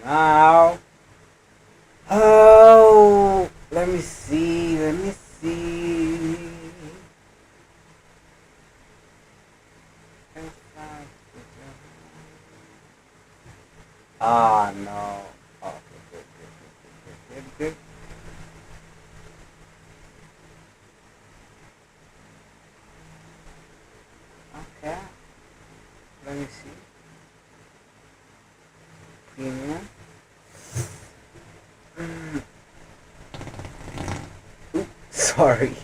now. Oh, let me see. Let me see. Ah, no. Oh, okay, good, good, good, good, good, good. Okay, let me see. Premium. Sorry.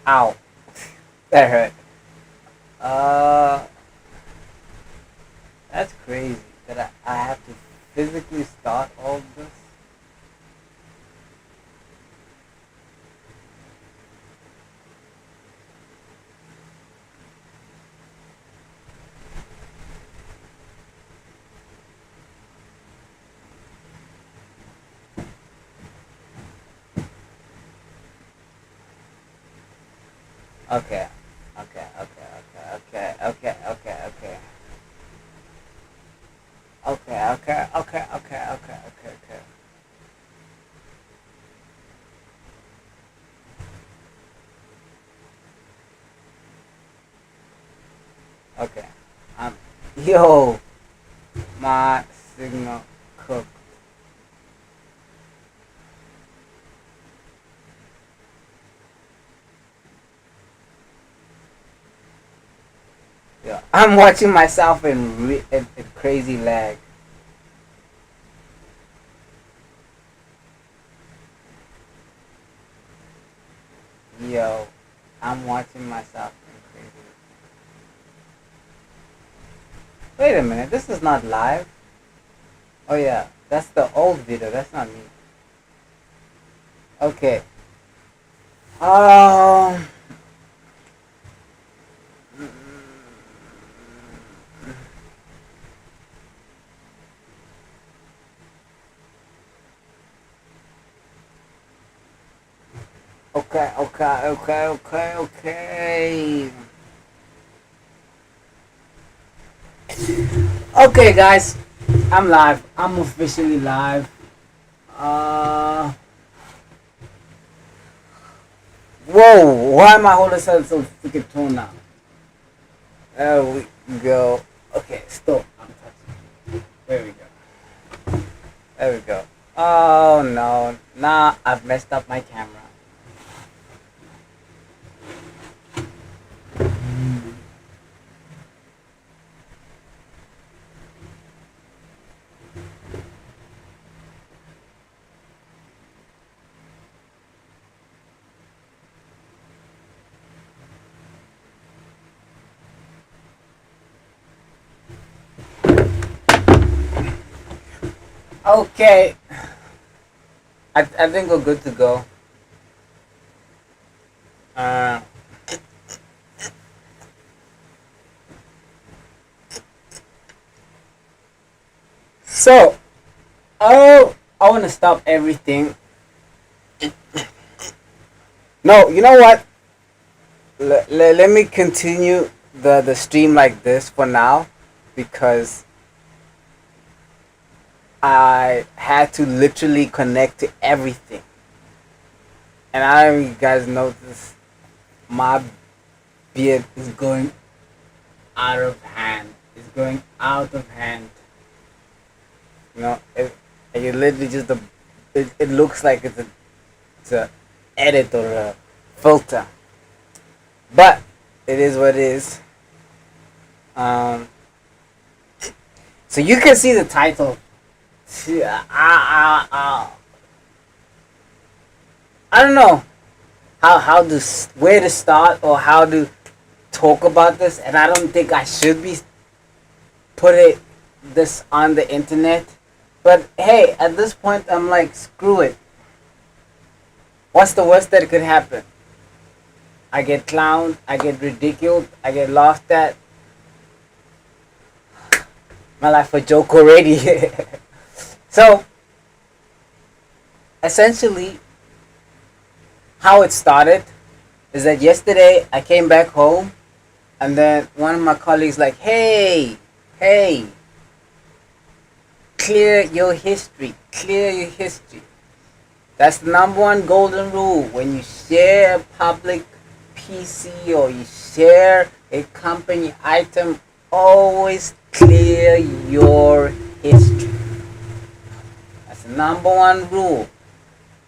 Ow. That hurt. Uh, that's crazy that I have to physically start all of this. Okay. Okay, okay, okay, okay, okay, okay, okay. Okay, okay, okay, okay, okay, okay, okay. Okay. Um, yo, my signal cooked. Yo, I'm watching myself in crazy lag. Yo, I'm watching myself in crazy. Wait a minute, this is not live. Oh yeah, that's the old video. That's not me. Okay. Um. Okay, okay, okay, okay, okay. Okay, guys, I'm live. I'm officially live. Uh, whoa! Why am I holding something so freaking tone now? There we go. Okay, stop. I'm touching. There we go. There we go. Oh no! Nah, I've messed up my camera. Okay, I think we're good to go. Uh, so I want to stop everything. No, you know what? Let me continue the stream like this for now because I had to literally connect to everything. And I don't know if you guys notice my beard is going out of hand. It's going out of hand. You know, it literally just it looks like it's a edit or a filter, but it is what it is. Um, so you can see the title. I don't know how to where to start or how to talk about this, and I don't think I should be put it this on the internet. But hey, at this point, I'm like, screw it. What's the worst that could happen? I get clowned, I get ridiculed, I get laughed at. My life a joke already. So, essentially, how it started is that yesterday I came back home, and then one of my colleagues like, hey, clear your history, clear your history. That's the number one golden rule. When you share a public PC or you share a company item, always clear your history. That's the number one rule.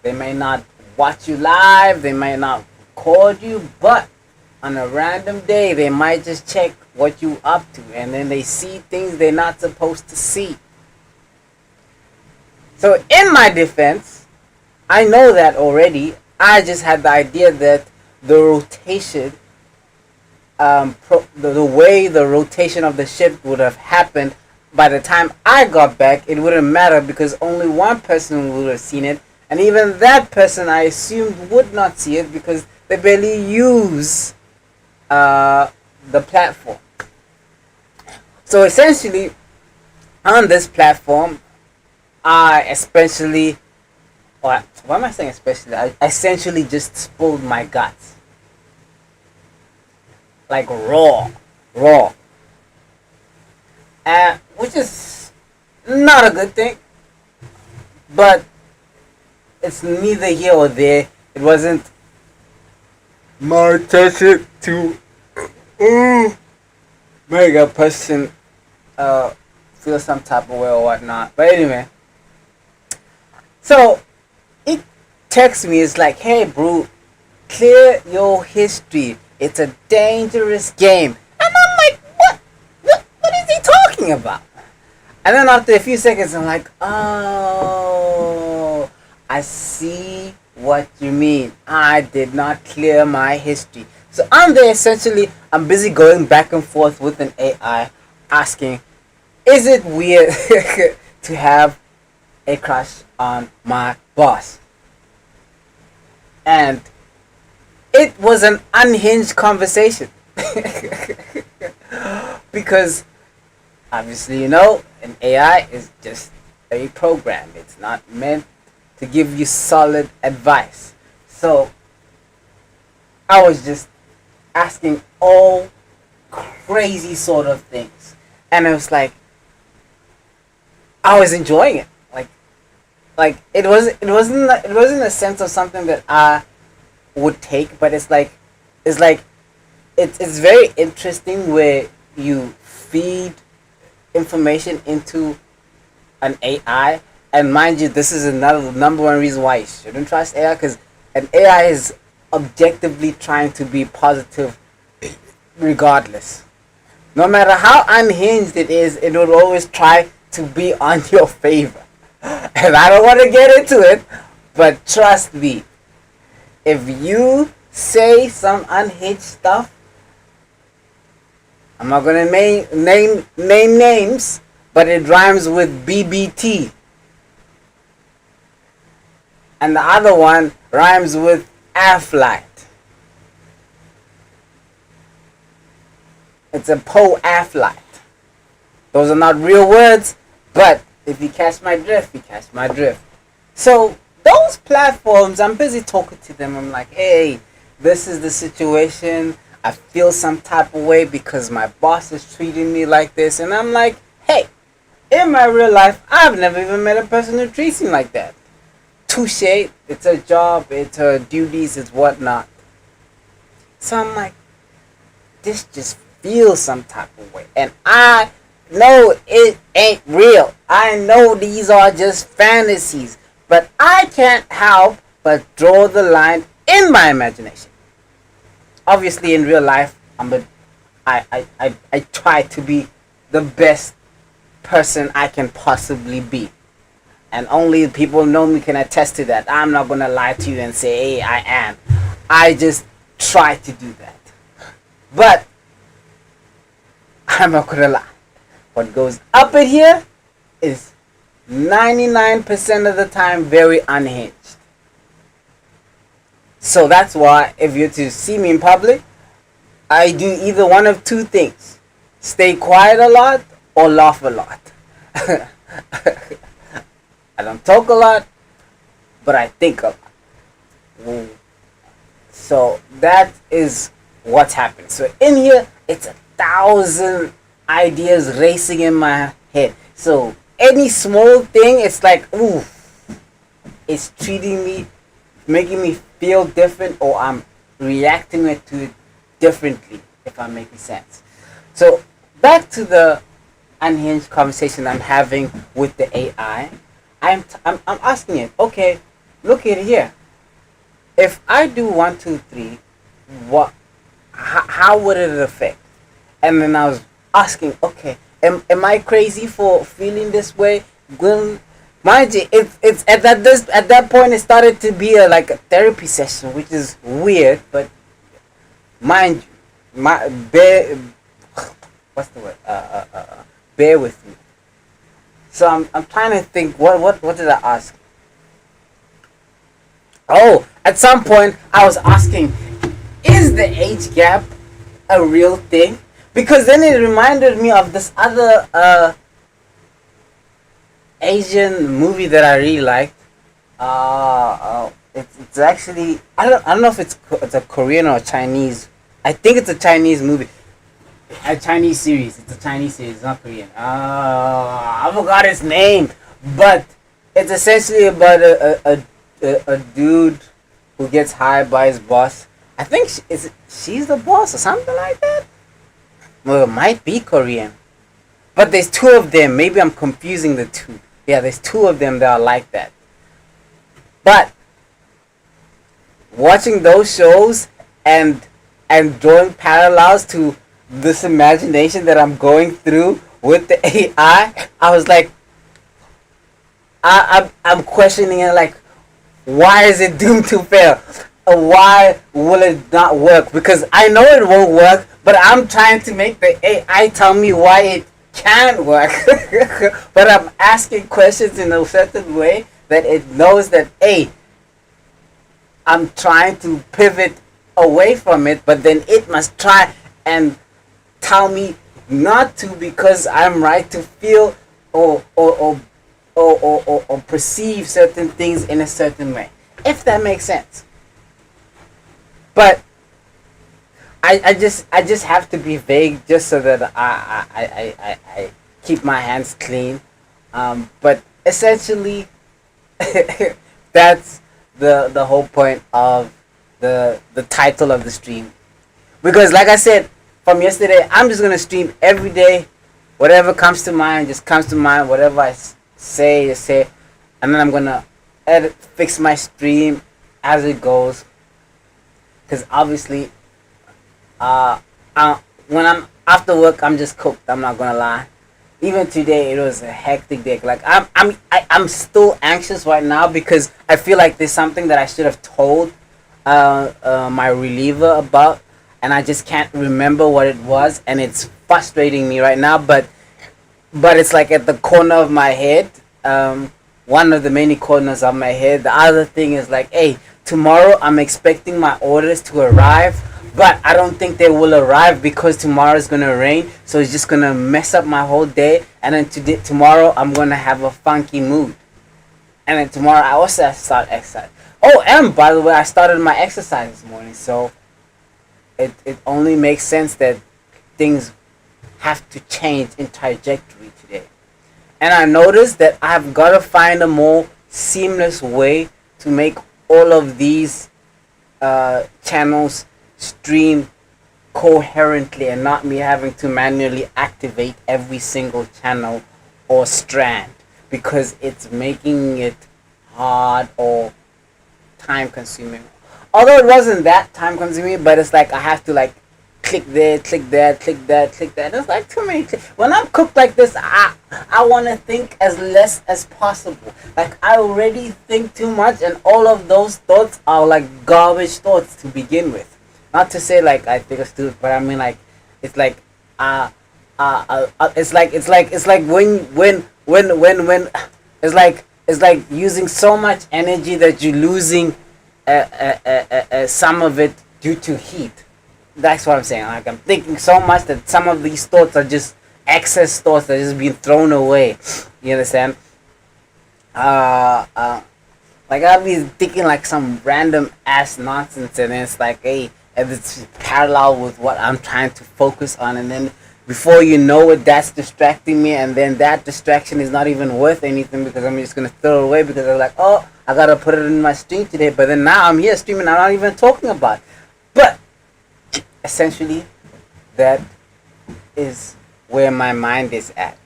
They may not watch you live, they might not record you, but on a random day they might just check what you up to, and then they see things they're not supposed to see. So in my defense, I know that already. I just had the idea that the rotation, the way the rotation of the ship would have happened by the time I got back, it wouldn't matter because only one person would have seen it, and even that person I assumed would not see it because they barely use the platform. So essentially, on this platform, I especially, why am I saying especially? I essentially just spilled my guts. Like raw. Which is not a good thing, but it's neither here or there. It wasn't my intention to make a person feel some type of way or whatnot. But anyway, so it texts me. It's like, hey, bro, clear your history. It's a dangerous game. And I'm like, what is he talking about? And then after a few seconds, I'm like, oh, I see what you mean. I did not clear my history. So I'm there essentially, I'm busy going back and forth with an AI asking, is it weird to have a crush on my boss? And it was an unhinged conversation. Because obviously, you know, an AI is just a program. It's not meant to give you solid advice. So I was just asking all crazy sort of things. And it was like, I was enjoying it. Like it wasn't a sense of something that I would take, but it's very interesting where you feed information into an AI, and mind you, this is another number one reason why you shouldn't trust AI, because an AI is objectively trying to be positive regardless. No matter how unhinged it is, it will always try to be on your favor. And I don't want to get into it, but trust me, if you say some unhinged stuff, I'm not gonna name names, but it rhymes with BBT, and the other one rhymes with athlete. It's a athlete. Those are not real words, but if you catch my drift, you catch my drift. So those platforms, I'm busy talking to them. I'm like, hey, this is the situation. I feel some type of way because my boss is treating me like this. And I'm like, hey, in my real life, I've never even met a person who treats me like that. Touche, it's her job, it's her duties, it's whatnot. So I'm like, this just feels some type of way. And I know it ain't real. I know these are just fantasies. But I can't help but draw the line in my imagination. Obviously, in real life, I try to be the best person I can possibly be. And only people know me can attest to that. I'm not gonna lie to you and say, hey, I am. I just try to do that. But I'm not gonna lie. What goes up in here is 99% of the time very unhinged. So that's why if you're to see me in public, I do either one of two things. Stay quiet a lot or laugh a lot. I don't talk a lot, but I think a lot. So that is what's happened. So in here, it's 1,000 ideas racing in my head. So any small thing, it's like, ooh, it's treating me, making me feel different, or I'm reacting to it differently, if I'm making sense. So back to the unhinged conversation I'm having with the AI. I'm asking it, okay, look at here. If I do 1, 2, 3, how would it affect? And then I was asking, okay, am I crazy for feeling this way? Well, mind you, it's at that point it started to be like a therapy session, which is weird, but mind you, what's the word? Bear with me. So I'm trying to think, what did I ask? Oh, at some point I was asking, is the age gap a real thing? Because then it reminded me of this other Asian movie that I really liked. It's actually, I don't know if it's a Korean or a Chinese. I think it's a Chinese movie. A Chinese series. It's a Chinese series, it's not Korean. I forgot its name, but it's essentially about a dude who gets hired by his boss. I think she's the boss or something like that. Well, it might be Korean, but there's two of them. Maybe I'm confusing the two. Yeah, there's two of them that are like that. But watching those shows and drawing parallels to this imagination that I'm going through with the AI, I was like, I'm questioning it, like, why is it doomed to fail? Why will it not work? Because I know it won't work, but I'm trying to make the AI tell me why it can work. But I'm asking questions in a certain way that it knows that, hey, I'm trying to pivot away from it, but then it must try and tell me not to, because I'm right to feel or perceive certain things in a certain way, if that makes sense. But I just have to be vague just so that I keep my hands clean. But essentially, that's the whole point of the title of the stream. Because like I said from yesterday, I'm just gonna stream every day. Whatever comes to mind, just comes to mind. Whatever I say, and then I'm gonna fix my stream as it goes. Because obviously, when I'm after work, I'm just cooked. I'm not gonna lie. Even today, it was a hectic day. Like I'm still anxious right now because I feel like there's something that I should have told my reliever about, and I just can't remember what it was, and it's frustrating me right now. But it's like at the corner of my head. One of the many corners of my head. The other thing is like, hey, tomorrow I'm expecting my orders to arrive, but I don't think they will arrive because tomorrow is gonna rain, so it's just gonna mess up my whole day. And then tomorrow I'm gonna have a funky mood. And then tomorrow I also have to start exercise. Oh, and by the way, I started my exercise this morning, so it only makes sense that things have to change in trajectory today. And I noticed that I've got to find a more seamless way to make all of these channels stream coherently and not me having to manually activate every single channel or strand, because it's making it hard or time consuming. Although it wasn't that time consuming, but it's like I have to like click there, click that, click that, click that. It's like too many. When I'm cooked like this, I want to think as less as possible. Like I already think too much, and all of those thoughts are like garbage thoughts to begin with. Not to say like I think it's stupid, but I mean like it's like uh it's like when it's like using so much energy that you're losing some of it due to heat. That's what I'm saying. Like I'm thinking so much that some of these thoughts are just excess thoughts that are just being thrown away. You understand? Uh, uh, like I'll be thinking like some random ass nonsense, and then it's like, hey, and it's parallel with what I'm trying to focus on, and then before you know it, that's distracting me, and then that distraction is not even worth anything because I'm just gonna throw it away because I'm like, oh, I gotta put it in my stream today, but then now I'm here streaming, I'm not even talking about it. But essentially, that is where my mind is at.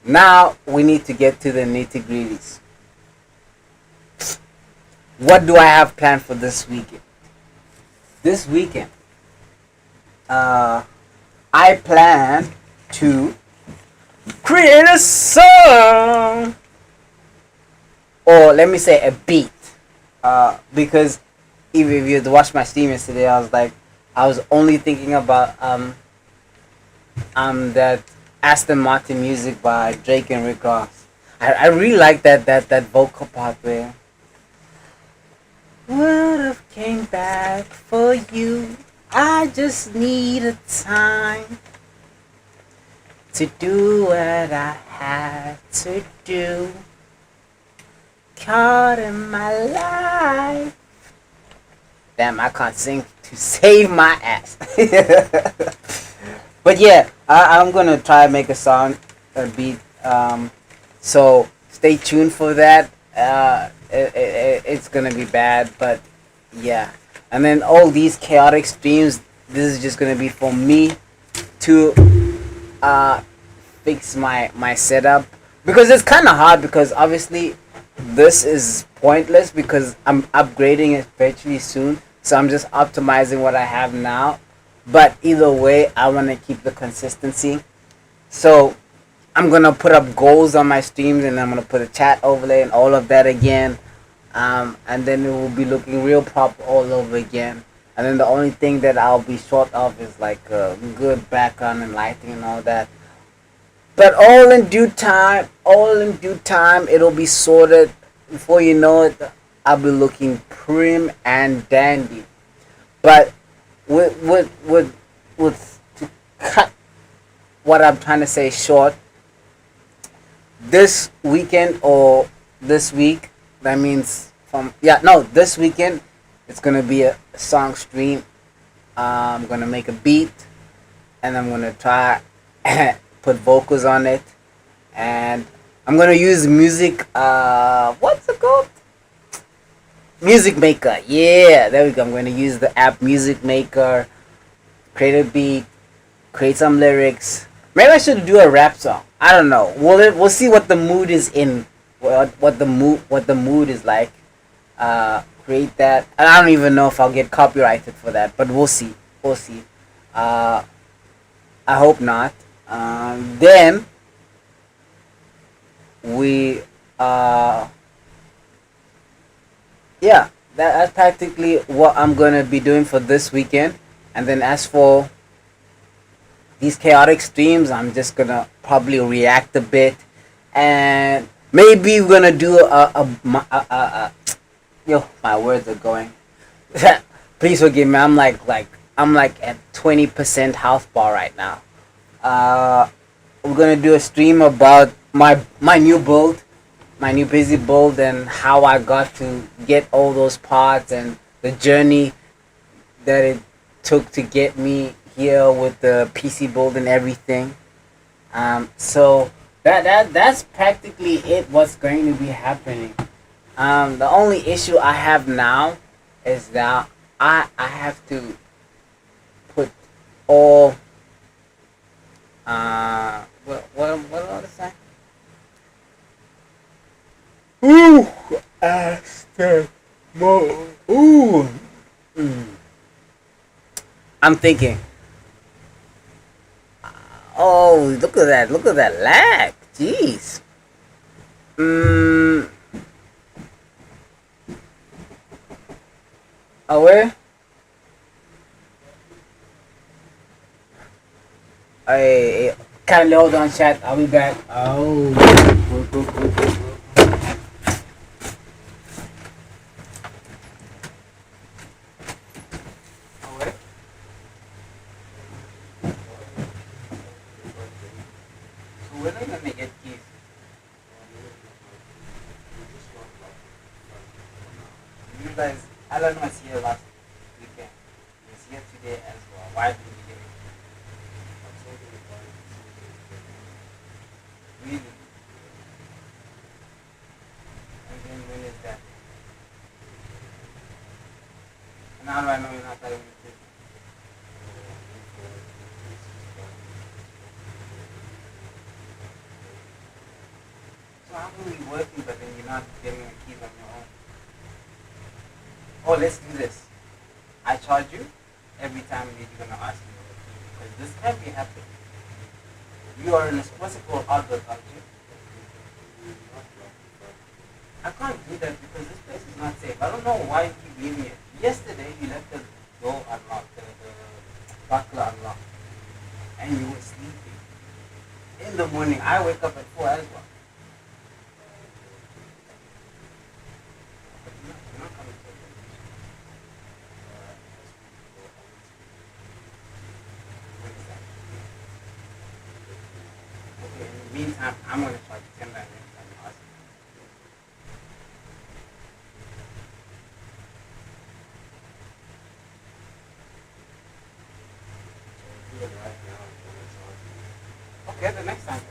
Now we need to get to the nitty gritties. What do I have planned for this weekend? This weekend, I plan to create a song, or let me say a beat. Because if you had watched my stream yesterday, I was only thinking about that Aston Martin music by Drake and Rick Ross. I really like that vocal part where would've came back for you. I just needed time to do what I had to do. Caught in my life. Damn, I can't sing to save my ass. But yeah, I'm gonna try to make a song, a beat. So stay tuned for that. It's gonna be bad, but yeah. And then all these chaotic streams, this is just gonna be for me to fix my setup, because it's kind of hard, because obviously this is pointless because I'm upgrading it virtually soon, so I'm just optimizing what I have now. But either way, I want to keep the consistency, so I'm gonna put up goals on my streams, and I'm gonna put a chat overlay and all of that again, and then it will be looking real proper all over again. And then the only thing that I'll be short of is like a good background and lighting and all that. But all in due time, it'll be sorted. Before you know it, I'll be looking prim and dandy. But with to cut what I'm trying to say short, this weekend or this week, that means this weekend, it's gonna be a song stream. I'm gonna make a beat, and I'm gonna try put vocals on it, and I'm gonna use music. What's it called? Music Maker. Yeah, there we go. I'm gonna use the app Music Maker, create a beat, create some lyrics. Maybe I should do a rap song. I don't know. We'll see what the mood is in. What the mood is like. Create that. And I don't even know if I'll get copyrighted for that, but we'll see. We'll see. I hope not. Then we yeah, that's practically what I'm gonna be doing for this weekend. And then as for these chaotic streams, I'm just gonna probably react a bit, and maybe we're gonna do yo, my words are going. Please forgive me. I'm like at 20% health bar right now. We're gonna do a stream about my new build, my new busy build, and how I got to get all those parts, and the journey that it took to get me here with the PC build and everything. So that's practically it. What's going to be happening? The only issue I have now is that I have to put or what other side? Ooh, Aster Mo. Ooh. Mm. I'm thinking. Oh, look at that! Look at that lag. Jeez. Mm. Aware. I kindly hold on, chat. I'll be back. Oh. Aware. So we're not gonna get keys. You guys, Alan was here last weekend. He's here today as well. Why didn't you get it? Really? And then when is that? And how do I know you're not telling me the truth? So how come you working but then you're not getting the keys on your own? Oh, let's do this. I charge you every time you're gonna ask me for the key. Because this can't be happening. You are in a what's it called outdoor country. I can't do that because this place is not safe. I don't know why you keep leaving it. Yesterday you left the door unlocked, the buckler unlocked, and you were sleeping. In the morning, I wake up at 4 as well. But you're not coming to the What is that? Okay, in the meantime, I'm going to charge you 10 back next time you ask me. Okay, the next time.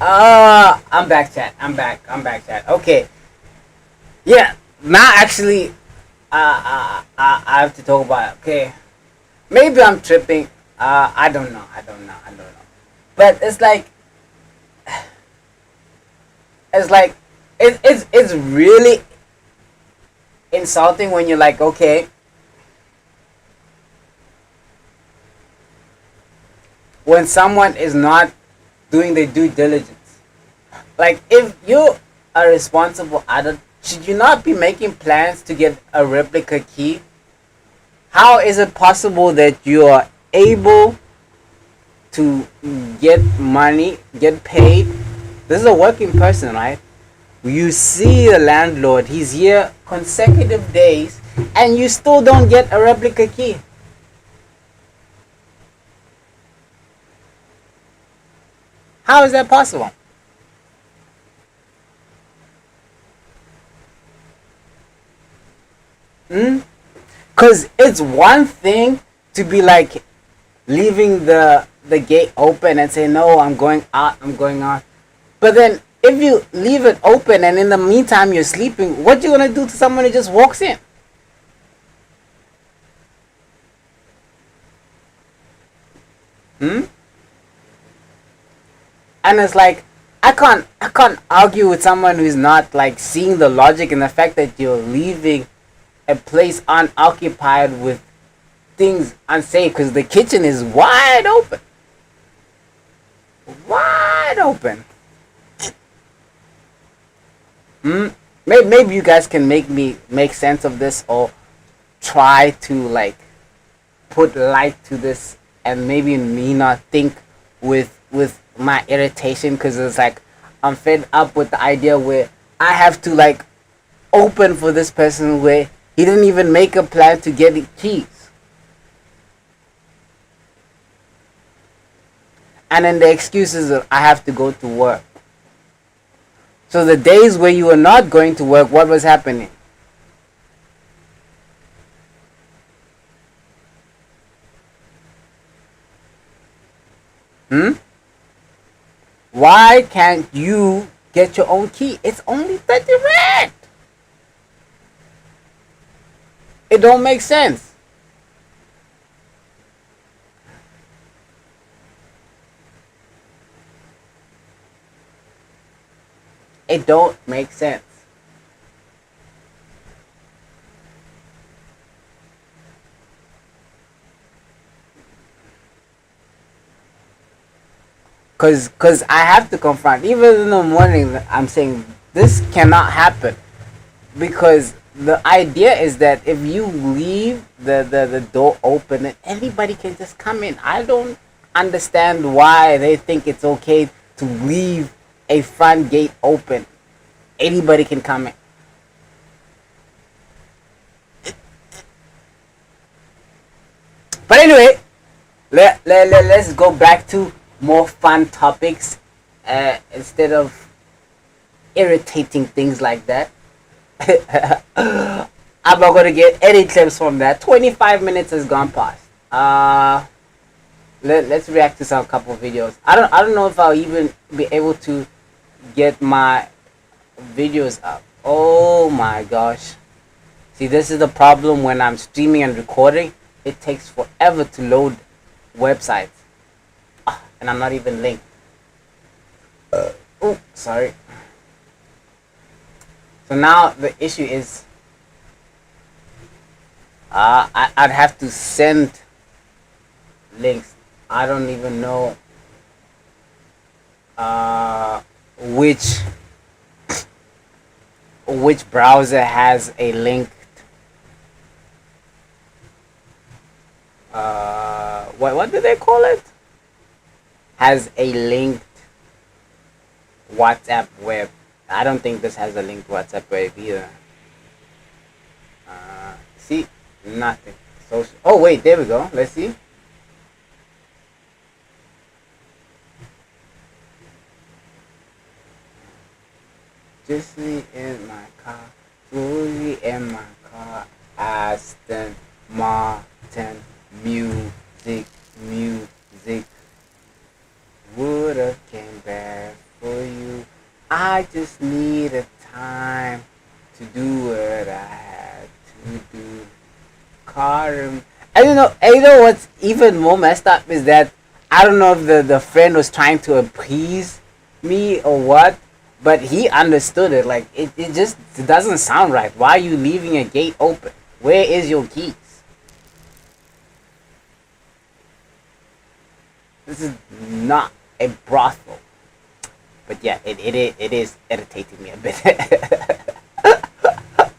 I'm back, chat. I'm back, chat. Okay. Yeah. Now, actually, I have to talk about it. Okay. Maybe I'm tripping. I don't know. I don't know. But it's like, it's really insulting when you're like, okay, when someone is not doing their due diligence. Like, if you are a responsible adult, should you not be making plans to get a replica key? How is it possible that you are able to get money, get paid? This is a working person, right? You see the landlord, he's here consecutive days, and you still don't get a replica key. How is that possible? Hmm? Because it's one thing to be like leaving the gate open and say, no, I'm going out, I'm going out. But then if you leave it open and in the meantime you're sleeping, what you gonna do to someone who just walks in? Hmm? And it's like, I can't argue with someone who's not like seeing the logic in the fact that you're leaving a place unoccupied with things unsafe because the kitchen is wide open. Wide open. Hmm? Maybe you guys can make me make sense of this, or try to like put light to this, and maybe me not think with my irritation, because it's like I'm fed up with the idea where I have to like open for this person where he didn't even make a plan to get the keys. And then the excuse is that I have to go to work. So the days where you were not going to work, what was happening? Hmm? Why can't you get your own key? It's only 30 rand. It don't make sense. It don't make sense. Cause I have to confront. Even in the morning, I'm saying this cannot happen, because the idea is that if you leave the door open, then anybody can just come in. I don't understand why they think it's okay to leave a front gate open. Anybody can come in. But anyway, let's go back to more fun topics, instead of irritating things like that. I'm not gonna get any clips from that. 25 minutes has gone past. Let's react to some couple of videos. I don't know if I'll even be able to get my videos up. Oh my gosh. See, this is the problem when I'm streaming and recording. It takes forever to load websites. And I'm not even linked. Oh, sorry. So now the issue is, I'd have to send links. I don't even know which browser has a link. What do they call it? Has a linked WhatsApp web. I don't think this has a linked WhatsApp web either. See, nothing. So, oh wait, there we go. Let's see. Just me in my car, fully in my car. Aston Martin, music, music. Woulda came barefoot for you. I just needed time to do what I had to do. Karim. And you know what's even more messed up is that I don't know if the friend was trying to appease me or what, but he understood it. Like it just doesn't sound right. Why are you leaving a gate open? Where is your keys? This is not a brothel. But yeah, it is irritating me a bit.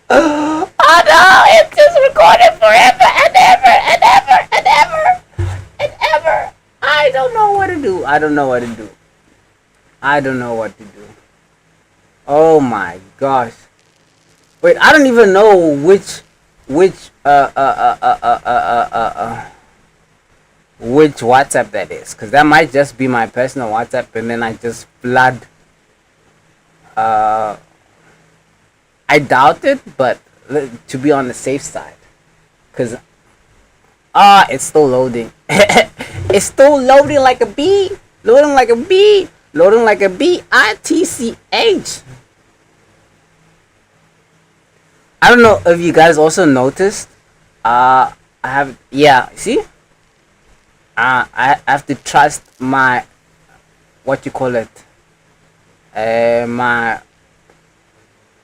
Oh no, it's just recorded forever and ever and ever and ever and ever. I don't know what to do. I don't know what to do. I don't know what to do. Oh my gosh. Wait, I don't even know which which WhatsApp that is, because that might just be my personal WhatsApp, and then I just flood. Uh, I doubt it, but to be on the safe side, because it's still loading. It's still loading like a bee, loading like a bee, loading like a bitch. I don't know if you guys also noticed. I have, yeah. See, I have to trust my, what you call it, my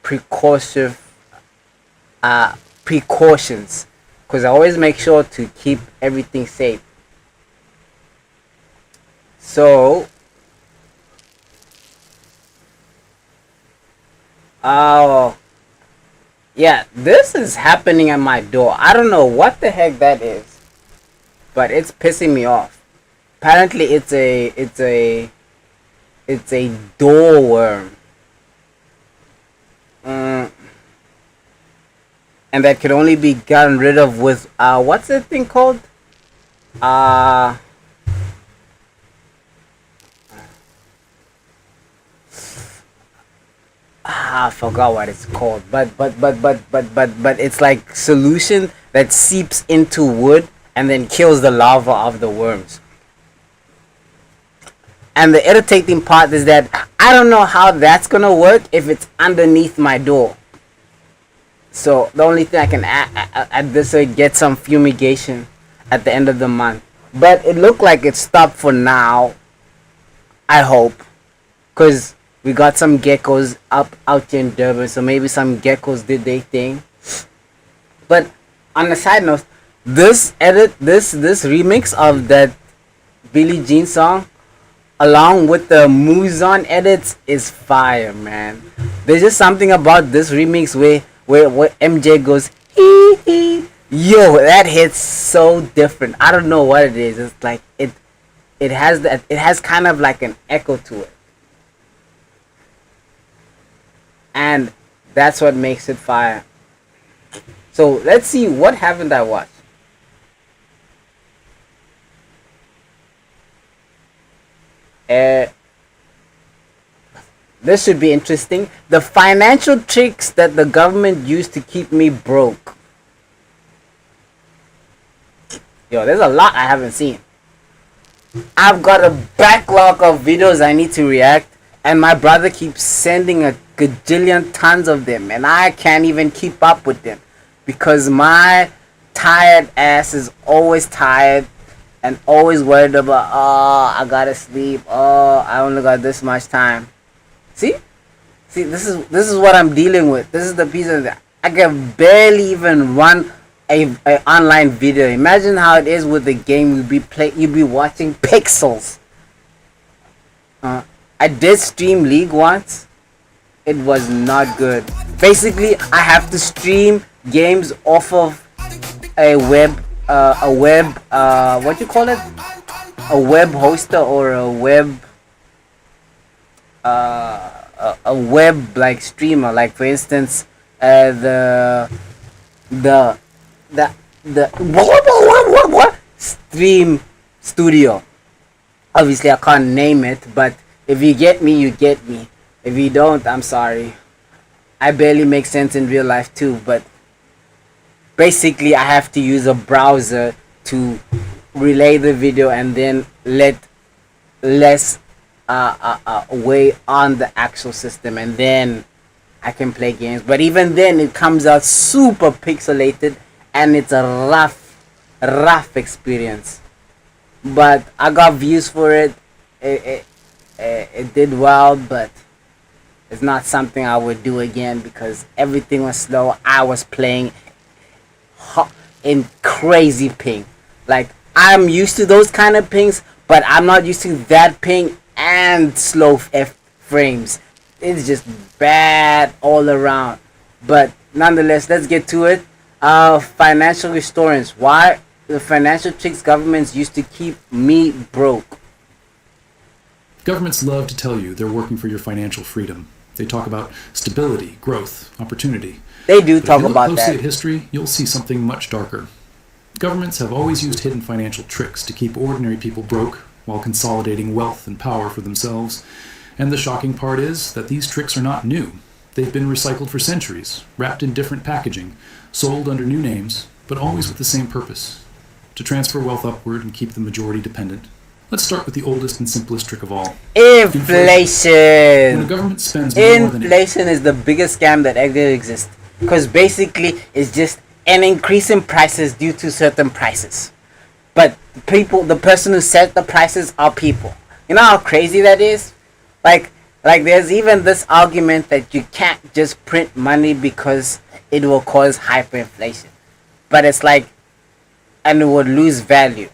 precaution precautions, because I always make sure to keep everything safe. So, oh yeah, this is happening at my door. I don't know what the heck that is, but it's pissing me off. Apparently, it's a door worm. Mm, and that could only be gotten rid of with what's that thing called? Uh I forgot what it's called. But it's like solution that seeps into wood and then kills the larva of the worms. And the irritating part is that I don't know how that's gonna work if it's underneath my door. So the only thing I can add this way, get some fumigation at the end of the month. But it looked like it stopped for now. I hope, cause we got some geckos up out here in Durban, so maybe some geckos did their thing. But on a side note, this remix of that Billie Jean song, along with the Muzon edits, is fire, man. There's just something about this remix where MJ goes hee hee. Yo, that hits so different. I don't know what it is. It's like it has kind of like an echo to it. And that's what makes it fire. So let's see, what haven't I watched? Uh, this should be interesting. The financial tricks that the government used to keep me broke. Yo, there's a lot I haven't seen. I've got a backlog of videos I need to react, and my brother keeps sending a gajillion tons of them, and I can't even keep up with them because my tired ass is always tired and always worried about, oh, I gotta sleep, oh, I only got this much time. See? See, this is what I'm dealing with. This is the piece of that I can barely even run a online video. Imagine how it is with the game you'd be watching pixels. I did stream League once. It was not good. Basically, I have to stream games off of what you call it, a web hoster, or a web like streamer. Like for instance, the the stream studio. Obviously, I can't name it, but if you get me, you get me. If you don't, I'm sorry. I barely make sense in real life too, but basically I have to use a browser to relay the video and then let less way on the actual system, and then I can play games. But even then, it comes out super pixelated, and it's a rough experience. But I got views for it. It did well, but it's not something I would do again because everything was slow. I was playing in crazy ping. Like, I'm used to those kind of pings, but I'm not used to that ping and slow frames. It's just bad all around. But nonetheless, let's get to it. Financial historians. Why the financial tricks governments used to keep me broke? Governments love to tell you they're working for your financial freedom. They talk about stability, growth, opportunity. They do But talk if you look about closely that. at history, you'll see something much darker. Governments have always used hidden financial tricks to keep ordinary people broke while consolidating wealth and power for themselves. And the shocking part is that these tricks are not new. They've been recycled for centuries, wrapped in different packaging, sold under new names, but always with the same purpose: to transfer wealth upward and keep the majority dependent. Let's start with the oldest and simplest trick of all. Inflation. When a government spends more than Inflation is the biggest scam that ever exists. Because basically, it's just an increase in prices due to certain prices. But the person who set the prices are people. You know how crazy that is? Like there's even this argument that you can't just print money because it will cause hyperinflation. But it's like, and it would lose value,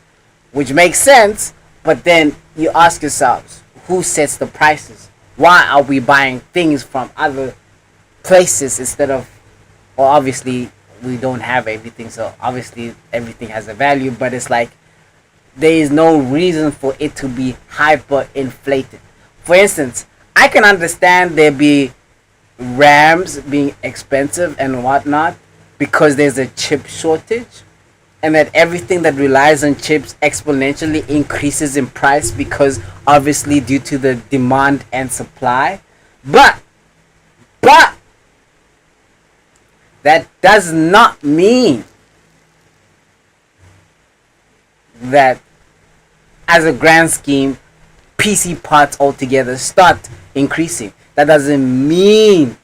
which makes sense. But then you ask yourselves, who sets the prices? Why are we buying things from other places instead of, well, obviously we don't have everything, so obviously everything has a value, but it's like there is no reason for it to be hyperinflated. For instance, I can understand there be RAMs being expensive and whatnot because there's a chip shortage, and that everything that relies on chips exponentially increases in price because obviously due to the demand and supply. But that does not mean that as a grand scheme PC parts altogether start increasing. That doesn't mean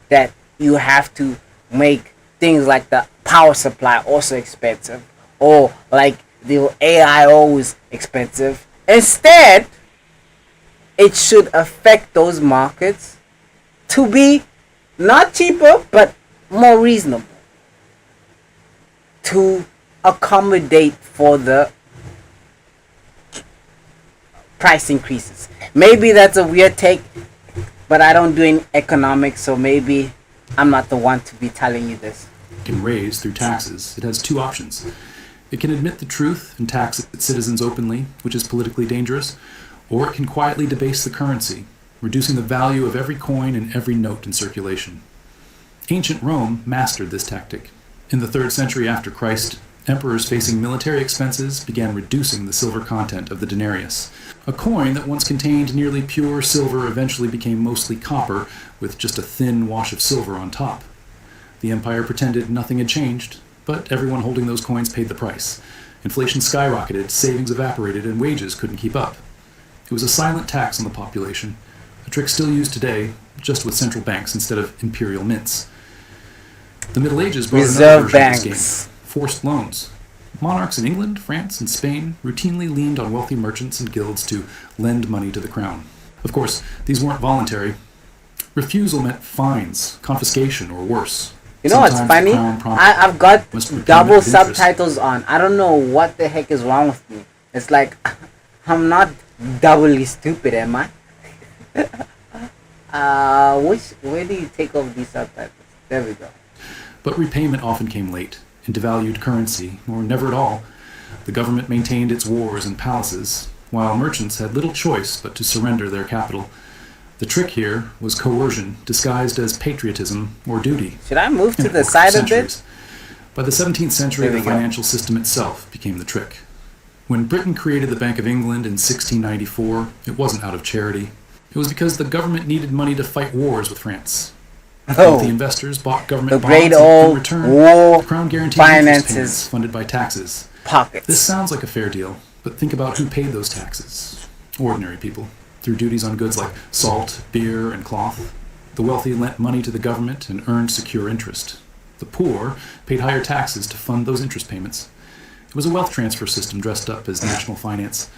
that you have to make things like the power supply also expensive, or like the AI always expensive. Instead, it should affect those markets to be not cheaper but more reasonable, to accommodate for the price increases. Maybe that's a weird take, but I don't do in economics, so maybe I'm not the one to be telling you this. Can raise through taxes, it has two options. It can admit the truth and tax its citizens openly, which is politically dangerous, or it can quietly debase the currency, reducing the value of every coin and every note in circulation. Ancient Rome mastered this tactic. In the 3rd century after Christ, emperors facing military expenses began reducing the silver content of the denarius. A coin that once contained nearly pure silver eventually became mostly copper, with just a thin wash of silver on top. The empire pretended nothing had changed, but everyone holding those coins paid the price. Inflation skyrocketed, savings evaporated, and wages couldn't keep up. It was a silent tax on the population, a trick still used today, just with central banks instead of imperial mints. The Middle Ages brought another version of this game: forced loans. Monarchs in England, France, and Spain routinely leaned on wealthy merchants and guilds to lend money to the crown. Of course, these weren't voluntary. Refusal meant fines, confiscation, or worse. You know what's funny? I've got double subtitles on. I don't know what the heck is wrong with me. It's like, I'm not doubly stupid, am I? Where do you take off these subtitles? There we go. But repayment often came late, in devalued currency, or never at all. The government maintained its wars and palaces, while merchants had little choice but to surrender their capital. The trick here was coercion, disguised as patriotism or duty. Should I move to the side a bit? By the 17th century, the financial system itself became the trick. When Britain created the Bank of England in 1694, it wasn't out of charity. It was because the government needed money to fight wars with France. Wealthy investors bought government bonds, and in return, the crown guaranteed interest payments funded by taxes. Pockets. This sounds like a fair deal, but think about who paid those taxes. Ordinary people. through duties on goods like salt, beer, and cloth. The wealthy lent money to the government and earned secure interest. The poor paid higher taxes to fund those interest payments. It was a wealth transfer system dressed up as national finance,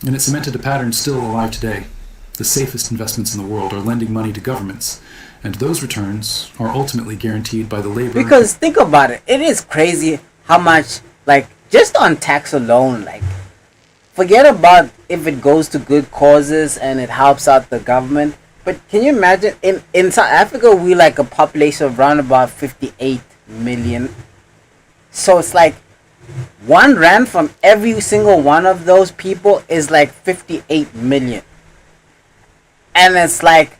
and it cemented a pattern still alive today. The safest investments in the world are lending money to governments, and those returns are ultimately guaranteed by the labor. Because think about it, it is crazy how much, like, just on tax alone, like, forget about if it goes to good causes and it helps out the government. But can you imagine, in South Africa, we like a population of around about 58 million. So it's like 1 rand from every single one of those people is like 58 million. And it's like,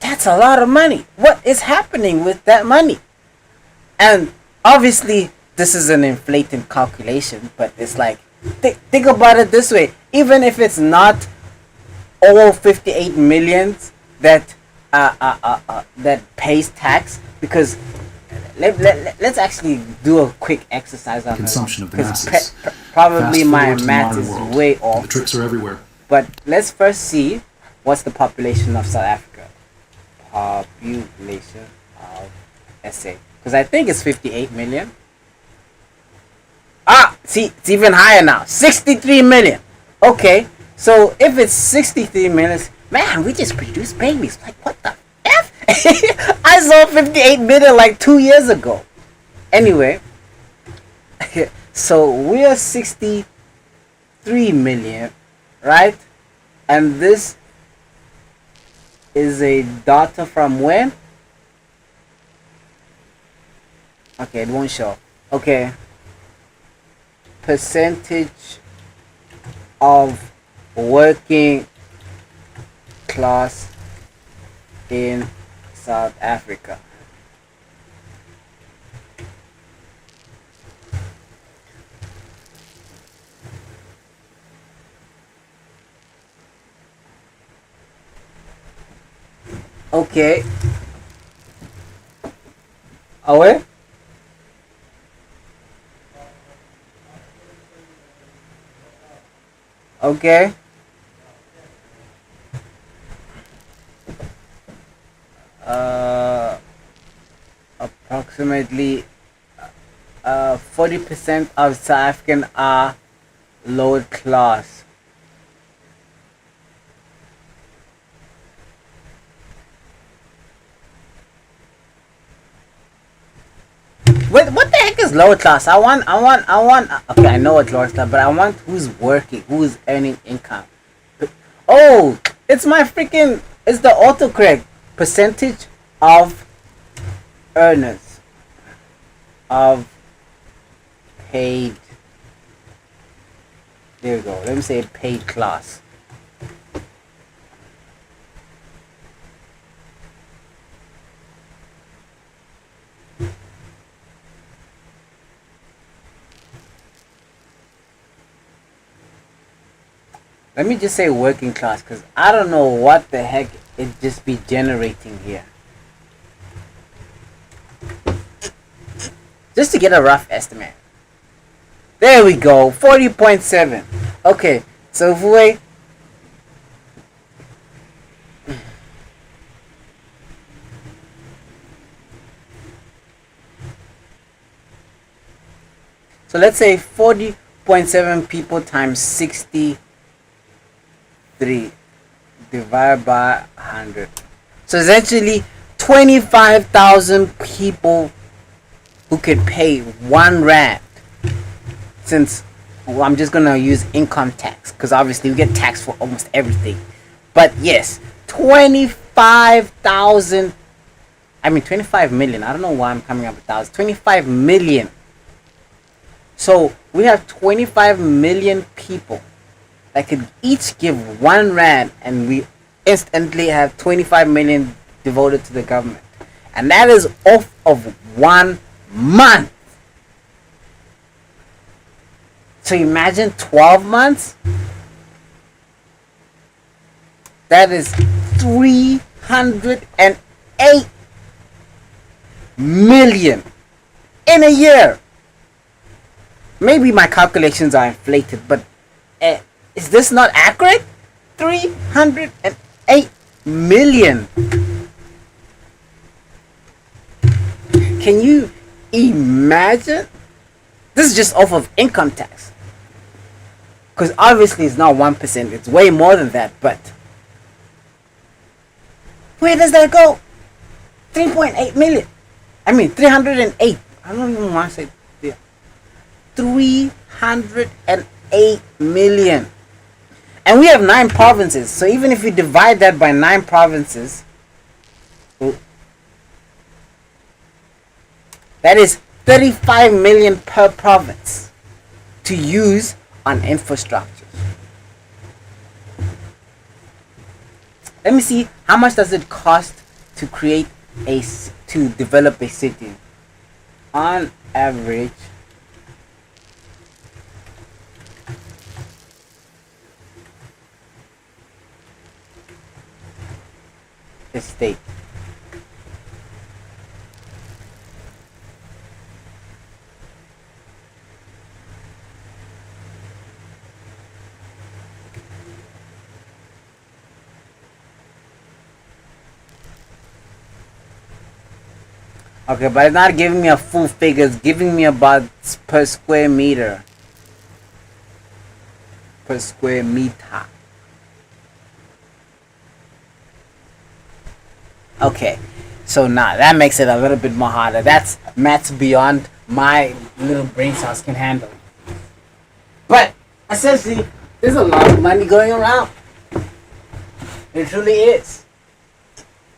that's a lot of money. What is happening with that money? And obviously, this is an inflating calculation, but it's like, think about it this way. Even if it's not all 58 millions that that pays tax, because let's actually do a quick exercise on consumption of the masses. Probably Fast my forward to the math modern is world. way off. The tricks are everywhere. But let's first see what's the population of South Africa. Population of SA. Because I think it's 58 million. See, it's even higher now. 63 million. Okay, so if it's 63 million, man, we just produce babies. Like, what the F? I saw 58 million like 2 years ago. Anyway, so we are 63 million, right? And this is a data from when? Okay, it won't show. Okay. Percentage of working class in South Africa. Okay. Away? Okay. Approximately 40% of South African are lower class. What the heck is lower class? I want. Okay, I know what lower class, but I want who's working, who's earning income. Oh, it's my freaking. It's the autocorrect percentage of earners of paid. There we go. Let me say paid class. Let me just say working class, because I don't know what the heck it just be generating here. Just to get a rough estimate. There we go, 40.7. Okay, so if we... So let's say 40.7 people times 63 divided by 100. So essentially 25,000 people who could pay 1 rand. Since I'm just gonna use income tax, because obviously we get taxed for almost everything. But yes, 25,000. I mean 25 million. I don't know why I'm coming up with 1,000. 25 million. So we have 25 million people that could each give 1 rand, and we instantly have 25 million devoted to the government, and that is off of 1 month. So imagine 12 months. That is 308 million in a year. Maybe my calculations are inflated, but is this not accurate? 308 million. Can you imagine? This is just off of income tax. Because obviously it's not 1%, it's way more than that, but where does that go? 3.8 million. I mean 308. I don't even want to say 308 million. And we have 9 provinces. So even if you divide that by 9 provinces, that is 35 million per province to use on infrastructure. Let me see, how much does it cost to to develop a city? On average, estate. Okay, but it's not giving me a full figure. It's giving me about per square meter. Per square meter. Okay, so now that makes it a little bit more harder. That's maths beyond my little brain cells can handle. But essentially, there's a lot of money going around. It truly is.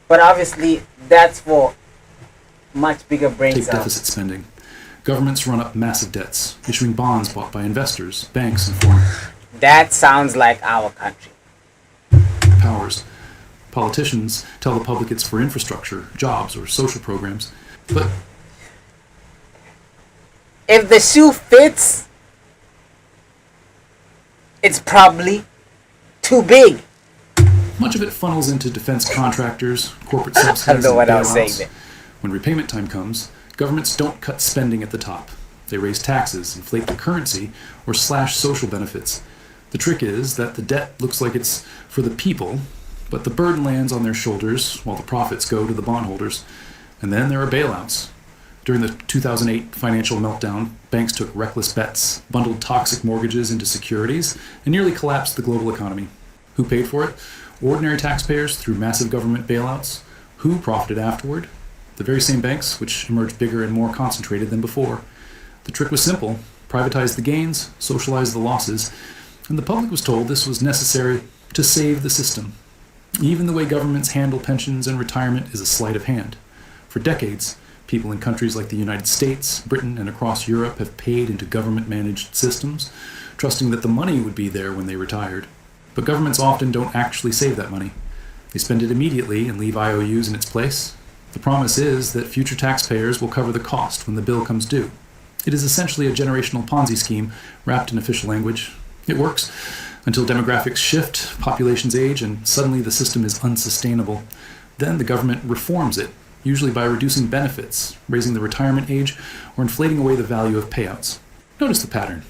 But obviously, that's for much bigger brain Take cells. deficit spending. Governments run up massive debts, issuing bonds bought by investors, banks, and foreign That sounds like our country. powers. Politicians tell the public it's for infrastructure, jobs, or social programs. But If the shoe fits, it's probably too big. much of it funnels into defense contractors, corporate I subsidies, don't know and what I was saying bailouts. there. When repayment time comes, governments don't cut spending at the top. They raise taxes, inflate the currency, or slash social benefits. The trick is that the debt looks like it's for the people, but the burden lands on their shoulders while the profits go to the bondholders. And then there are bailouts. During the 2008 financial meltdown, banks took reckless bets, bundled toxic mortgages into securities, and nearly collapsed the global economy. Who paid for it? Ordinary taxpayers through massive government bailouts. Who profited afterward? The very same banks, which emerged bigger and more concentrated than before. The trick was simple: privatize the gains, socialize the losses, and the public was told this was necessary to save the system. Even the way governments handle pensions and retirement is a sleight of hand. For decades, people in countries like the United States, Britain, and across Europe have paid into government-managed systems, trusting that the money would be there when they retired. But governments often don't actually save that money. They spend it immediately and leave IOUs in its place. The promise is that future taxpayers will cover the cost when the bill comes due. It is essentially a generational Ponzi scheme wrapped in official language. It works until demographics shift, populations age, and suddenly the system is unsustainable. Then the government reforms it, usually by reducing benefits, raising the retirement age, or inflating away the value of payouts. Notice the pattern.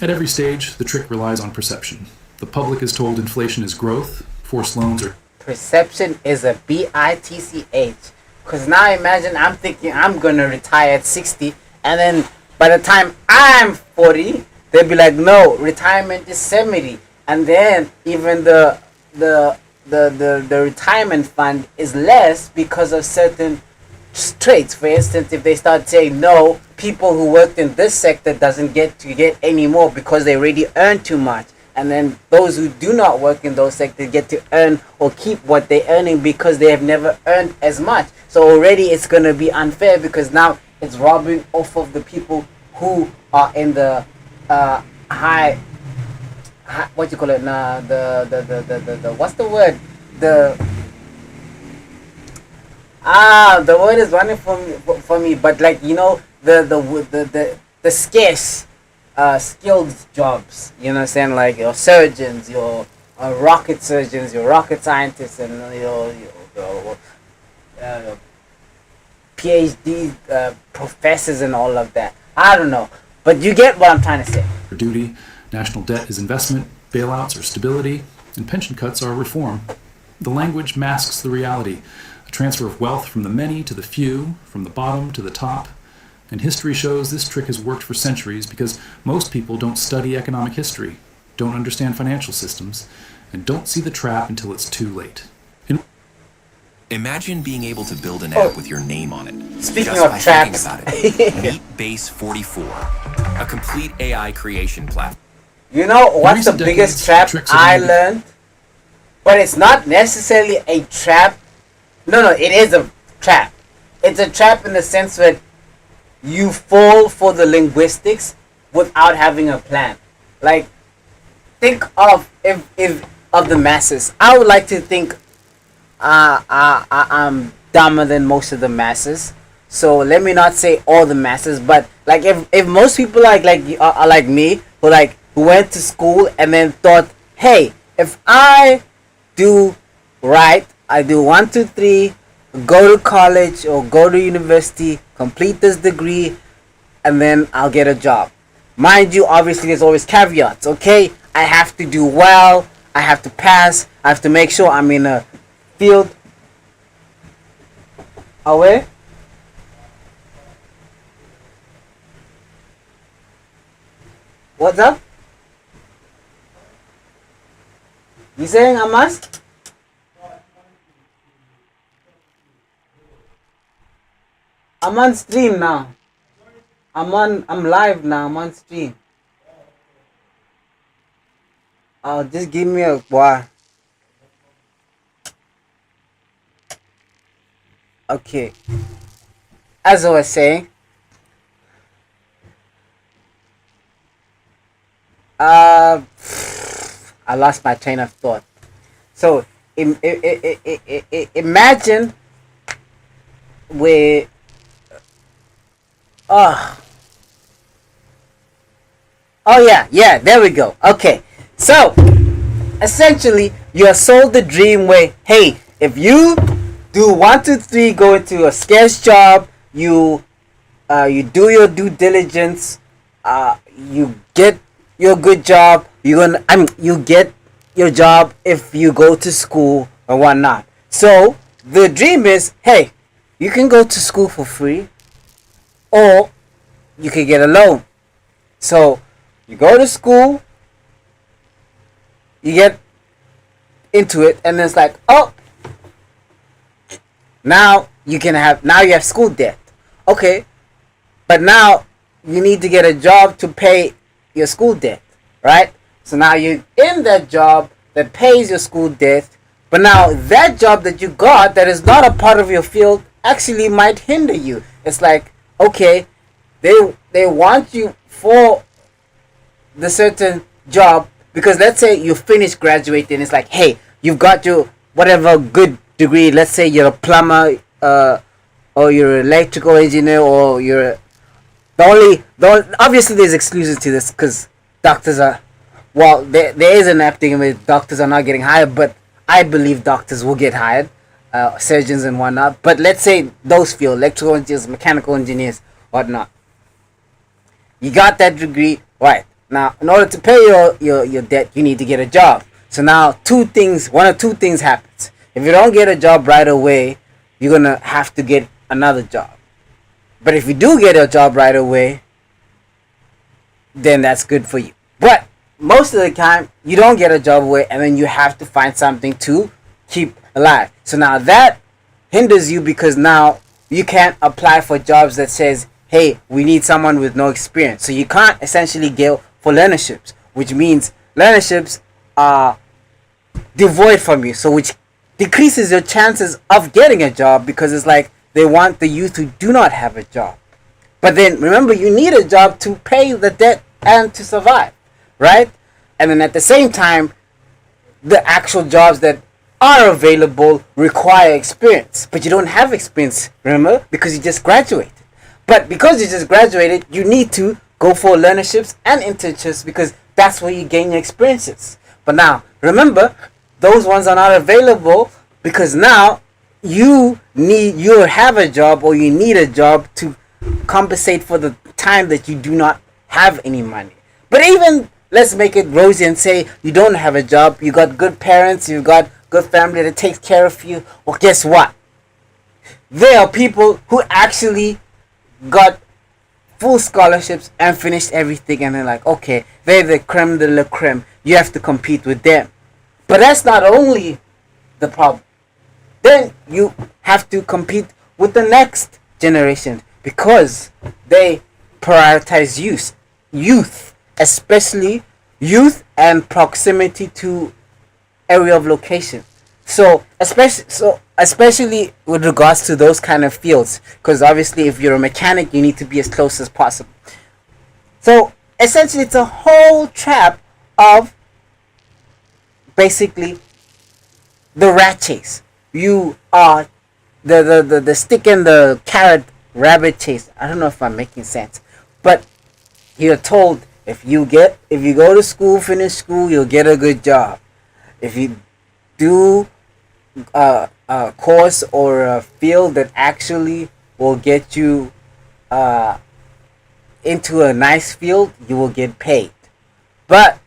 At every stage, the trick relies on perception. The public is told inflation is growth, forced loans are Perception is a bitch. Because now imagine I'm thinking I'm going to retire at 60, and then by the time I'm 40, they'll be like, no, retirement is 70. And then even the retirement fund is less because of certain traits. For instance, if they start saying, no, people who worked in this sector doesn't get any more because they already earn too much. And then those who do not work in those sectors get to earn or keep what they're earning because they have never earned as much. So already it's going to be unfair because now it's robbing off of the people who are in the high, what you call it now, the what's the word? The word is running for me, but like, you know, the scarce skilled jobs, you know what I'm saying, like your surgeons, your rocket surgeons, your rocket scientists, and your PhD professors and all of that. I don't know, but you get what I'm trying to say. duty, national debt is investment, bailouts are stability, and pension cuts are reform. The language masks the reality, a transfer of wealth from the many to the few, from the bottom to the top. And history shows this trick has worked for centuries because most people don't study economic history, don't understand financial systems, and don't see the trap until it's too late. Imagine being able to build an app with your name on it. Speaking just of by traps. thinking about it. Meet Base 44, a complete AI creation platform. You know what's the recent biggest decades, trap tricks have I only- learned? But it's not necessarily a trap. No, it is a trap. It's a trap in the sense that you fall for the linguistics without having a plan. Like, think of if of the masses. I would like to think I'm dumber than most of the masses. So let me not say all the masses, but like if most people are like me who went to school and then thought, hey, if I do right, I do 1, 2, 3, go to college or go to university, complete this degree, and then I'll get a job. Mind you, obviously there's always caveats, okay? I have to do well, I have to pass, I have to make sure I'm in a field. Away? What's up? You saying I must? I'm on stream now. I'm live now. I'm on stream. Just give me a while. Okay. As I was saying, I lost my train of thought. So imagine we oh yeah, there we go. Okay, so essentially you are sold the dream where, hey, if you do 1, 2, 3, go into a scarce job, you do your due diligence, you get your good job, you get your job if you go to school or whatnot. So the dream is, hey, you can go to school for free, or you can get a loan. So you go to school, you get into it, and it's like, oh, now you have school debt. Okay, but now you need to get a job to pay your school debt, right? So now you're in that job that pays your school debt, but now that job that you got that is not a part of your field actually might hinder you. It's like, okay, they want you for the certain job because let's say you finish graduating, it's like, hey, you've got your whatever good degree. Let's say you're a plumber, or you're an electrical engineer, or you're obviously there's exclusions to this because doctors are, well, there is an app thing where doctors are not getting hired, but I believe doctors will get hired, surgeons and whatnot. But let's say those fields, electrical engineers, mechanical engineers, whatnot. You got that degree, right? Now, in order to pay your debt, you need to get a job. So now one of two things happens. If you don't get a job right away, you're gonna have to get another job. But if you do get a job right away, then that's good for you. But most of the time, you don't get a job away, and then you have to find something to keep alive. So now that hinders you because now you can't apply for jobs that says, hey, we need someone with no experience. So you can't essentially go for learnerships, which means learnerships are devoid from you. So which decreases your chances of getting a job because it's like they want the youth who do not have a job. But then remember, you need a job to pay the debt and to survive, right? And then at the same time, the actual jobs that are available require experience, but you don't have experience, remember, because you just graduated. But because you just graduated, you need to go for learnerships and internships because that's where you gain your experiences. But now, remember, those ones are not available because now you have a job, or you need a job to compensate for the time that you do not have any money. But even let's make it rosy and say you don't have a job, you got good parents, you got good family that takes care of you. Well, guess what? There are people who actually got full scholarships and finished everything, and they're like, okay, they're the creme de la creme. You have to compete with them. But that's not only the problem. Then you have to compete with the next generation because they prioritize youth, especially youth and proximity to area of location. So especially with regards to those kind of fields, because obviously if you're a mechanic, you need to be as close as possible. So essentially, it's a whole trap of basically the rat chase. You are the stick and the carrot rabbit chase. I don't know if I'm making sense, but you're told if you go to school, finish school, you'll get a good job. If you do a course or a field that actually will get you into a nice field, you will get paid. But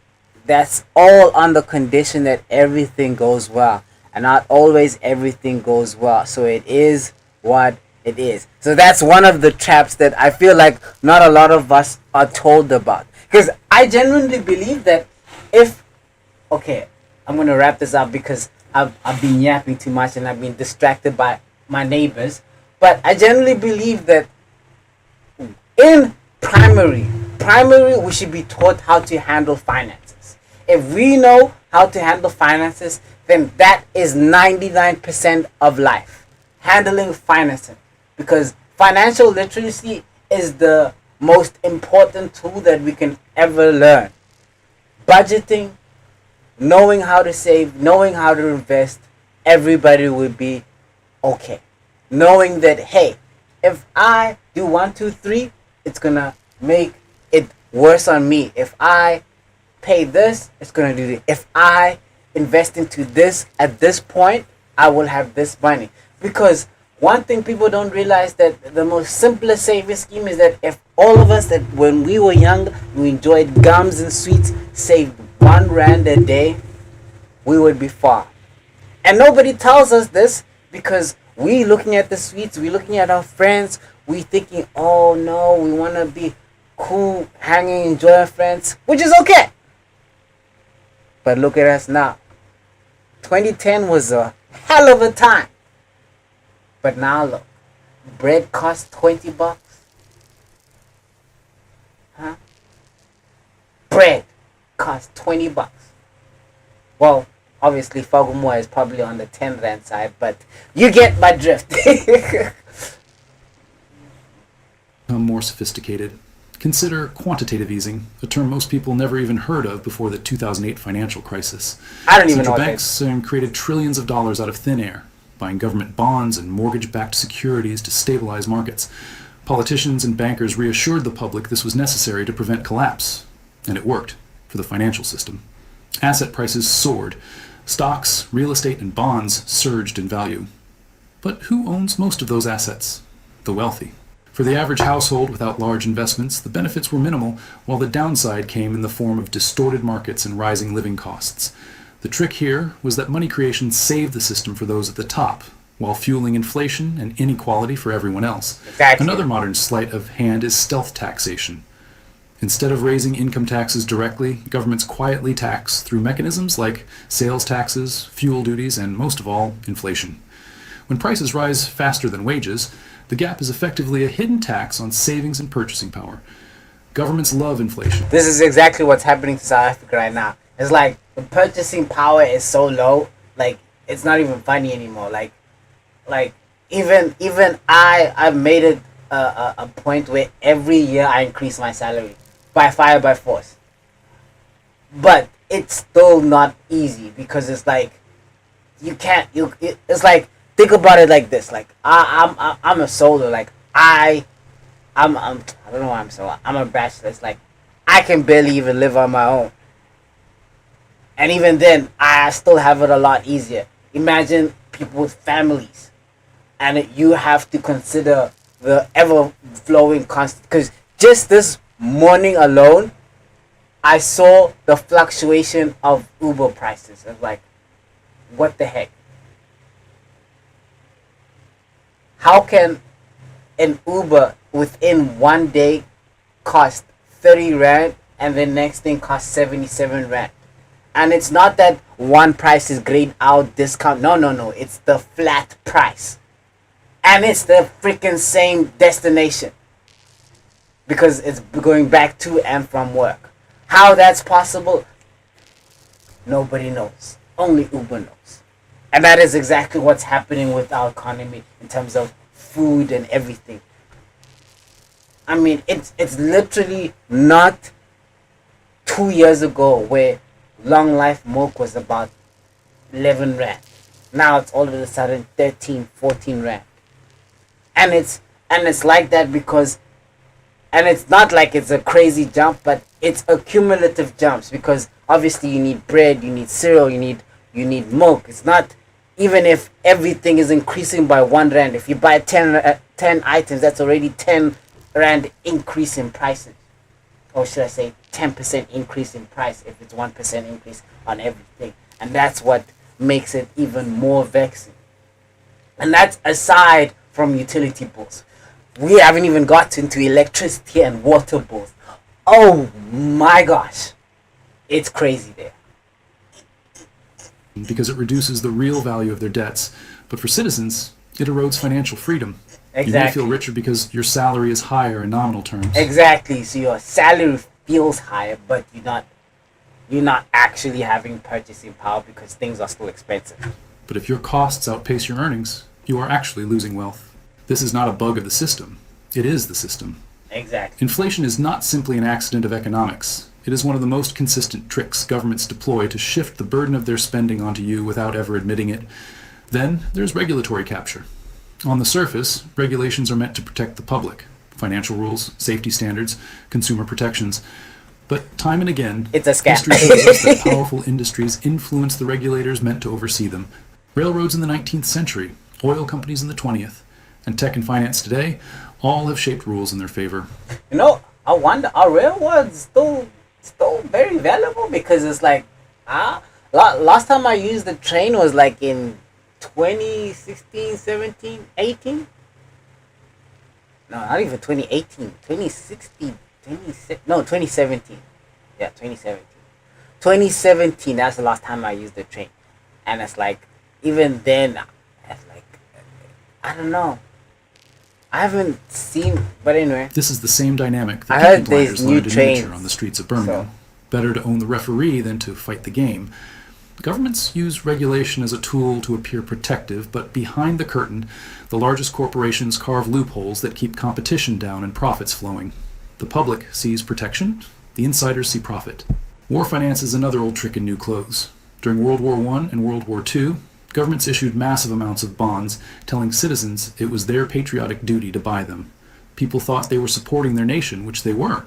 that's all on the condition that everything goes well, and not always everything goes well. So it is what it is. So that's one of the traps that I feel like not a lot of us are told about. Because I genuinely believe that I'm going to wrap this up because I've been yapping too much and I've been distracted by my neighbors. But I genuinely believe that in primary, we should be taught how to handle finances. If we know how to handle finances, then that is 99% of life. Handling finances. Because financial literacy is the most important tool that we can ever learn. Budgeting, knowing how to save, knowing how to invest, everybody will be okay. Knowing that, hey, if I do 1, 2, 3, it's gonna make it worse on me. If I pay this, it's gonna do this. If I invest into this at this point, I will have this money. Because one thing people don't realize, that the most simplest saving scheme is that if all of us that when we were young, we enjoyed gums and sweets, saved R1 a day, we would be far. And nobody tells us this because we looking at the sweets, we looking at our friends, we thinking, oh no, we want to be cool, hanging, enjoy our friends, which is okay. But look at us now. 2010 was a hell of a time. But now look, bread costs $20. Huh? Bread costs $20. Well, obviously Fagumua is probably on the 10 rand side, but you get my drift. Become more sophisticated. Consider quantitative easing, a term most people never even heard of before the 2008 financial crisis. I don't even know Central what banks created trillions of dollars out of thin air, buying government bonds and mortgage-backed securities to stabilize markets. Politicians and bankers reassured the public this was necessary to prevent collapse, and it worked for the financial system. Asset prices soared. Stocks, real estate, and bonds surged in value. But who owns most of those assets? The wealthy. For the average household without large investments, the benefits were minimal, while the downside came in the form of distorted markets and rising living costs. The trick here was that money creation saved the system for those at the top, while fueling inflation and inequality for everyone else. Exactly. Another modern sleight of hand is stealth taxation. Instead of raising income taxes directly, governments quietly tax through mechanisms like sales taxes, fuel duties, and most of all, inflation. When prices rise faster than wages, the gap is effectively a hidden tax on savings and purchasing power. Governments love inflation. This is exactly what's happening to South Africa right now. It's like the purchasing power is so low, like it's not even funny anymore. Like even I've made it a point where every year I increase my salary by fire by force. But it's still not easy because it's like it's like, think about it like this. Like I'm a solo. Like I don't know why I'm so. I'm a bachelor. It's like I can barely even live on my own. And even then, I still have it a lot easier. Imagine people with families, and you have to consider the ever-flowing constant. Because just this morning alone, I saw the fluctuation of Uber prices. I was like, what the heck? How can an Uber within one day cost 30 Rand and the next thing costs 77 Rand? And it's not that one price is grayed out, discount. No. It's the flat price. And it's the freaking same destination. Because it's going back to and from work. How that's possible, nobody knows. Only Uber knows. And that is exactly what's happening with our economy in terms of food and everything. I mean, it's literally not 2 years ago where long life milk was about 11 Rand. Now it's all of a sudden 13, 14 Rand. And it's like that because, and it's not like it's a crazy jump, but it's accumulative jumps because obviously you need bread, you need cereal, you need milk. It's not, even if everything is increasing by 1 Rand, if you buy 10 items, that's already 10 Rand increase in prices. Or should I say 10% increase in price if it's 1% increase on everything. And that's what makes it even more vexing. And that's aside from utility bills. We haven't even got into electricity and water bills. Oh my gosh. It's crazy there. Because it reduces the real value of their debts. But for citizens, it erodes financial freedom. Exactly. You may feel richer because your salary is higher in nominal terms. Exactly. So your salary feels higher, but you're not actually having purchasing power because things are still expensive. But if your costs outpace your earnings, you are actually losing wealth. This is not a bug of the system. It is the system. Exactly. Inflation is not simply an accident of economics. It is one of the most consistent tricks governments deploy to shift the burden of their spending onto you without ever admitting it. Then there's regulatory capture. On the surface, regulations are meant to protect the public. Financial rules, safety standards, consumer protections. But time and again, it's a scam. History shows us that powerful industries influence the regulators meant to oversee them. Railroads in the 19th century, oil companies in the 20th, and tech and finance today all have shaped rules in their favor. You know, I wonder, are railroads still very valuable? Because it's like, last time I used the train was like in 2016, 17, 18? No, not even 2018. 2016, 2017. Yeah, 2017. 2017, that's the last time I used the train. And it's like, even then, it's like, I don't know. I haven't seen, but anyway. This is the same dynamic I that heard Peaky Blinders there's new learned in trains, nature on the streets of Birmingham. so. Better to own the referee than to fight the game. Governments use regulation as a tool to appear protective, but behind the curtain, the largest corporations carve loopholes that keep competition down and profits flowing. The public sees protection, the insiders see profit. War finance is another old trick in new clothes. During World War I and World War II, governments issued massive amounts of bonds, telling citizens it was their patriotic duty to buy them. People thought they were supporting their nation, which they were,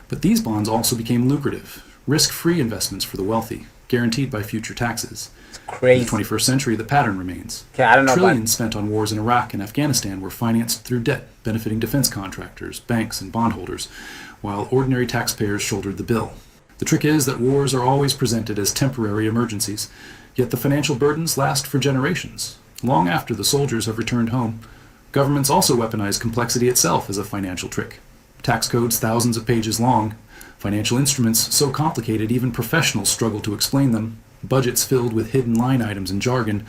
but these bonds also became lucrative, risk-free investments for the wealthy, guaranteed by future taxes. It's crazy. In the 21st century, the pattern remains. Okay, I don't know Trillions spent on wars in Iraq and Afghanistan were financed through debt, benefiting defense contractors, banks, and bondholders, while ordinary taxpayers shouldered the bill. The trick is that wars are always presented as temporary emergencies, yet the financial burdens last for generations, long after the soldiers have returned home. Governments also weaponize complexity itself as a financial trick. Tax codes thousands of pages long, financial instruments so complicated even professionals struggle to explain them, budgets filled with hidden line items and jargon.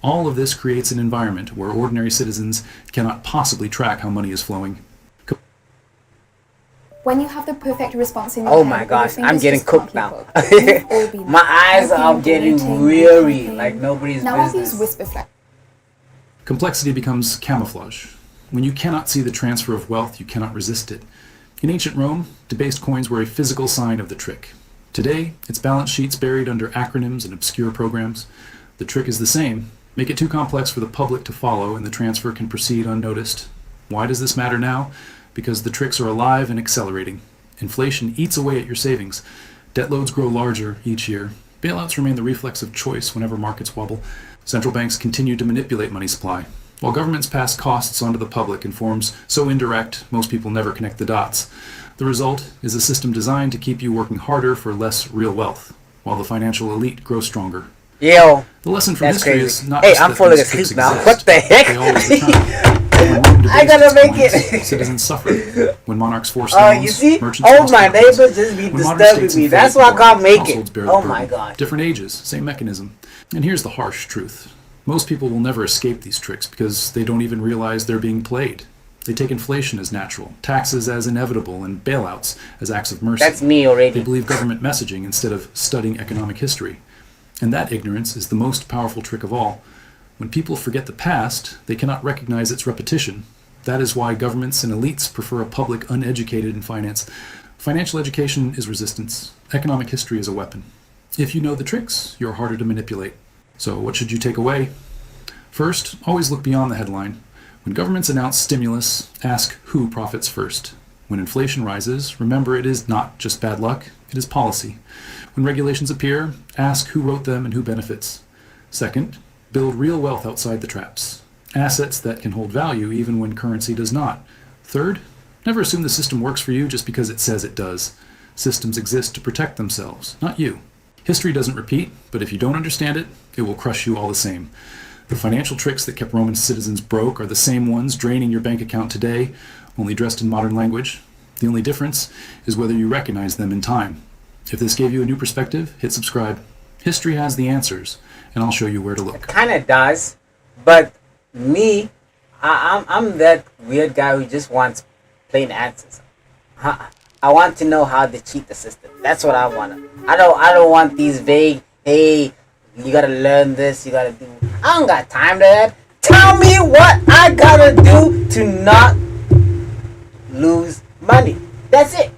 All of this creates an environment where ordinary citizens cannot possibly track how money is flowing. When you have the perfect response in your Oh head, my your gosh, I'm fingers getting just can't cooked keep now. up. We've all been My eyes typing, are getting deleting, weary, typing. like nobody's Now I'll use business. whisper flex. Complexity becomes camouflage. When you cannot see the transfer of wealth, you cannot resist it. In ancient Rome, debased coins were a physical sign of the trick. Today, it's balance sheets buried under acronyms and obscure programs. The trick is the same. Make it too complex for the public to follow and the transfer can proceed unnoticed. Why does this matter now? Because the tricks are alive and accelerating. Inflation eats away at your savings. Debt loads grow larger each year. Bailouts remain the reflex of choice whenever markets wobble. Central banks continue to manipulate money supply. While governments pass costs onto the public in forms so indirect, most people never connect the dots. The result is a system designed to keep you working harder for less real wealth, while the financial elite grows stronger. Yo, The lesson from that's history crazy. is not Hey, just I'm that falling these tricks asleep now. exist, What the heck? they always return. When Rome debased I gotta its make coins, it. citizens suffered. When monarchs forced Oh, loans, you see? merchants Oh, lost my confidence. neighbors just be When modern disturbing states me. inflate That's why I more, can't make households it. bear Oh the my burden. god. Different ages, same mechanism. And here's the harsh truth. Most people will never escape these tricks because they don't even realize they're being played. They take inflation as natural, taxes as inevitable, and bailouts as acts of mercy. That's me They already. believe government messaging instead of studying economic history. And that ignorance is the most powerful trick of all. When people forget the past, they cannot recognize its repetition. That is why governments and elites prefer a public uneducated in finance. Financial education is resistance. Economic history is a weapon. If you know the tricks, you're harder to manipulate. So what should you take away? First, always look beyond the headline. When governments announce stimulus, ask who profits first. When inflation rises, remember it is not just bad luck, it is policy. When regulations appear, ask who wrote them and who benefits. Second, build real wealth outside the traps. Assets that can hold value even when currency does not. Third, never assume the system works for you just because it says it does. Systems exist to protect themselves, not you. History doesn't repeat, but if you don't understand it, it will crush you all the same. The financial tricks that kept Roman citizens broke are the same ones draining your bank account today, only dressed in modern language. The only difference is whether you recognize them in time. If this gave you a new perspective, hit subscribe. History has the answers, and I'll show you where to look. Kind of does, but me, I'm that weird guy who just wants plain answers. I want to know how they cheat the system. That's what I want. I don't want these vague. Hey, you gotta learn this. You gotta do. I don't got time for that. Tell me what I gotta do to not lose money. That's it.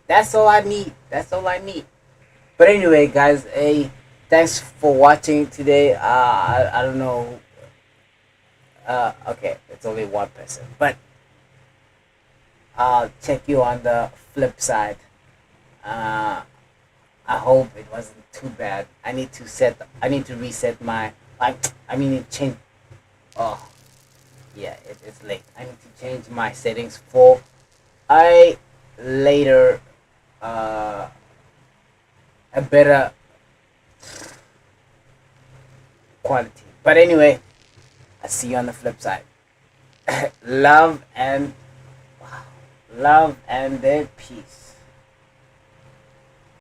That's all I need. That's all I need. But anyway, guys, hey, thanks for watching today. I don't know. Okay, it's only one person, but I'll check you on the flip side. I hope it wasn't too bad. I need to reset my change. Oh, yeah, it's late. I need to change my settings for a later a better quality. But anyway, I'll see you on the flip side. Love and peace.